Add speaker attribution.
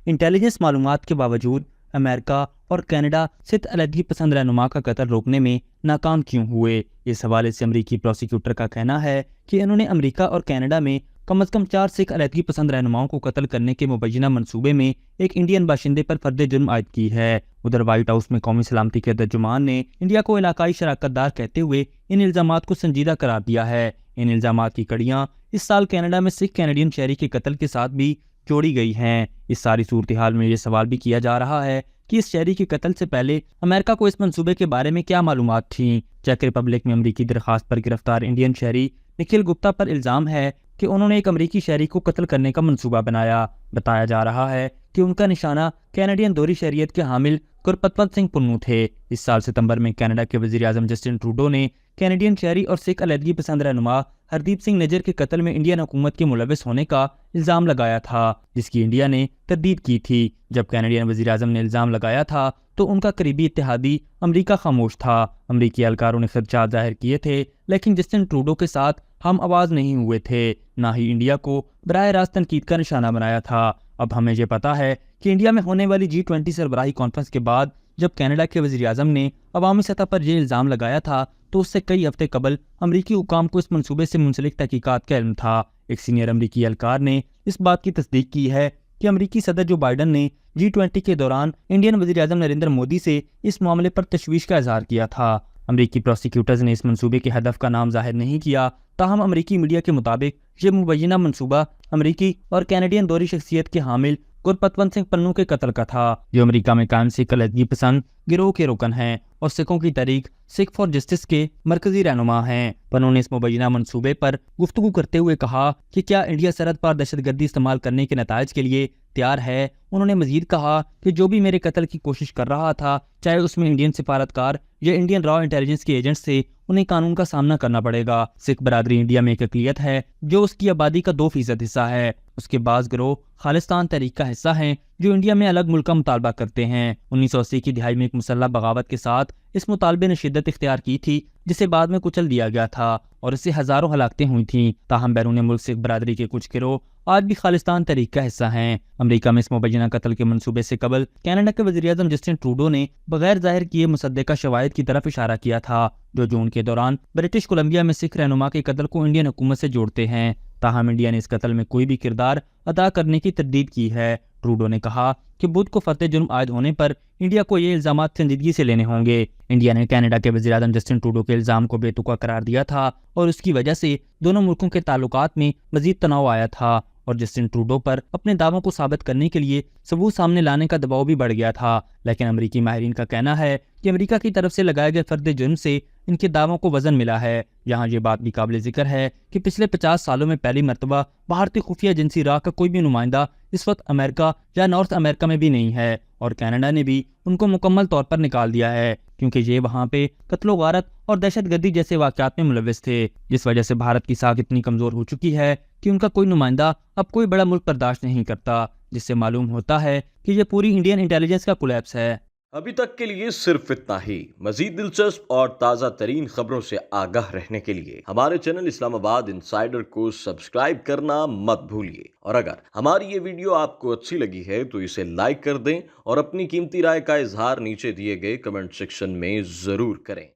Speaker 1: Intelligence मालूमात के बावजूद अमेरिका और कनाडा सिर्फ अलहदगी पसंद रहनुमा का कत्ल रोकने में नाकाम क्यों हुए? इस हवाले से अमरीकी प्रोसिक्यूटर का कहना है कि इन्होंने अमेरिका और कनाडा में कम से कम 4 सिख अलहदगी पसंद रहनुमाओं को कत्ल करने के मुबैना मंसूबे में एक इंडियन बाशिंदे पर फर्द जुर्म आयद की है। उधर व्हाइट हाउस में कौमी सलामती के तर्जुमान ने इंडिया को इलाकाई शराकतदार कहते हुए इन इल्जामात को संजीदा करार दिया है। इन इल्जामात की कड़ियाँ इस साल कनाडा में सिख कैनेडियन शहरी के कत्ल के साथ भी जोड़ी गई हैं। इस सारी सूरत हाल में ये सवाल भी किया जा रहा है कि इस शहरी के कत्ल से पहले अमेरिका को इस मंसूबे के बारे में क्या मालूमात थीं। चेक रिपब्लिक में अमरीकी दरखास्त पर गिरफ्तार इंडियन शहरी निखिल गुप्ता पर इल्जाम है कि उन्होंने एक अमरीकी शहरी को कत्ल करने का मंसूबा बनाया। बताया जा रहा है कि उनका निशाना कैनेडियन दोहरी शहरियत के हामिल गुरपतवंत सिंह पन्नू थे। इस साल सितंबर में कनाडा के वजीर आजम जस्टिन ट्रूडो ने कैनेडियन शहरी और सिख अलहदगी पसंद रहनुमा हरदीप सिंह निज्जर के कत्ल में इंडियन हुकूमत के मुलविस होने का इल्जाम लगाया था, जिसकी इंडिया ने तरदीद की थी। जब कैनेडियन वजीर आजम ने इल्जाम लगाया था तो उनका करीबी इत्तेहादी अमरीका खामोश था। अमरीकी एहलकारों ने खदशात जाहिर किए थे, लेकिन जस्टिन ट्रूडो के साथ हम आवाज़ नहीं हुए थे, ना ही इंडिया को बराह रास्त तनकीद का निशाना बनाया था। अब हमें ये पता है कि इंडिया में होने वाली G20 सरबराही कॉन्फ्रेंस के बाद जब कनाडा के वज़ीर आज़म ने अवामी सतह पर यह इल्ज़ाम लगाया था तो उससे कई हफ्ते कबल अमरीकी हुकाम को इस मंसूबे से मुंसलिक तहकीकात का इल्म था। एक सीनियर अमरीकी एहलकार ने इस बात की तस्दीक की है कि अमरीकी सदर जो बाइडन ने G20 के दौरान इंडियन वज़ीर आज़म नरेंद्र मोदी से इस मामले पर तशवीश का इजहार किया था। अमरीकी प्रोसिक्यूटर्स ने इस मंसूबे के हदफ का नाम जाहिर नहीं किया, ताहम अमरीकी मीडिया के मुताबिक ये मुबैना मंसूबा अमरीकी और कैनेडियन दोहरी शख्सियत के हामिल गुरपतवंत सिंह पन्नू के कत्ल का था, जो अमेरिका में कायम सिख अलहदगी पसंद गिरोह के रुकन हैं और सिखों की तहरीक सिख फॉर जस्टिस के मरकजी रहनुमा हैं। पन्नू ने इस मुबैना मंसूबे पर गुफ्तगू करते हुए कहा कि क्या इंडिया सरहद पर दहशतगर्दी इस्तेमाल करने के नताइज के लिए तैयार है। उन्होंने मजीद कहा कि जो भी मेरे कत्ल की कोशिश कर रहा था, चाहे उसमें इंडियन सिफारतकार या इंडियन रॉ इंटेलिजेंस के एजेंट्स थे, उन्हें कानून का सामना करना पड़ेगा। सिख बरादरी इंडिया में एक अक़लियत है जो उसकी आबादी का 2% हिस्सा है। उसके बाद गिरोह खालिस्तान तहरीक का हिस्सा हैं जो इंडिया में अलग मुल्क का मुतालबा करते हैं। 1980 की दिहाई में एक मुसल्लह बगावत के साथ इस मुतालबे ने शिद्दत इख्तियार की थी, जिसे बाद में कुचल दिया गया था और इससे हजारों हलाकतें हुई थीं। ताहम बैरून मुल्क सिख बरादरी के कुछ गिरोह आज भी खालिस्तान तहरीक का हिस्सा हैं। अमेरिका में इस मुबैना कत्ल के मंसूबे से कबल कनाडा के वज़ीर आज़म जस्टिन ट्रूडो ने बगैर जाहिर किए मुसद्दका शवाहिद की तरफ इशारा किया था, जो जून के दौरान ब्रिटिश कोलंबिया में सिख रहनुमा के कत्ल को इंडियन हुकूमत से जोड़ते हैं। ताहम इंडिया ने इस कत्ल में कोई भी किरदार अदा करने की तरदीद की है। ट्रूडो ने कहा कि बुध को फतेह जुर्म आयद होने पर इंडिया को ये इल्जामात संजीदगी से लेने होंगे। इंडिया ने कनाडा के वज़ीर आज़म जस्टिन ट्रूडो के इल्जाम को बेतुका करार दिया था और उसकी वजह से दोनों मुल्कों के ताल्लुकात में मजीद तनाव आया था और जस्टिन ट्रूडो पर अपने दावों को साबित करने के लिए सबूत सामने लाने का दबाव भी बढ़ गया था। लेकिन अमरीकी माहिरीन का कहना है कि अमरीका की तरफ से लगाए गए फर्द जुर्म से इनके दावों को वजन मिला है। यहाँ ये बात भी काबिल जिक्र है कि पिछले 50 सालों में पहली मरतबा भारतीय खुफिया एजेंसी राह का कोई भी नुमाइंदा इस वक्त अमेरिका या नॉर्थ अमेरिका में भी नहीं है और कनाडा ने भी उनको मुकम्मल तौर पर निकाल दिया है, क्योंकि ये वहाँ पे कत्लो गारत और दहशतगर्दी जैसे वाक़यात में मुलविस थे, जिस वजह से भारत की साख इतनी कमज़ोर हो चुकी है कि उनका कोई नुमाइंदा अब कोई बड़ा मुल्क बर्दाश्त नहीं करता, जिससे मालूम होता है कि ये पूरी इंडियन इंटेलिजेंस का कोलैप्स है।
Speaker 2: अभी तक के लिए सिर्फ इतना ही। मजीद दिलचस्प और ताज़ा तरीन खबरों से आगाह रहने के लिए हमारे चैनल इस्लामाबाद इंसाइडर को सब्सक्राइब करना मत भूलिए। और अगर हमारी ये वीडियो आपको अच्छी लगी है तो इसे लाइक कर दें और अपनी कीमती राय का इजहार नीचे दिए गए कमेंट सेक्शन में ज़रूर करें।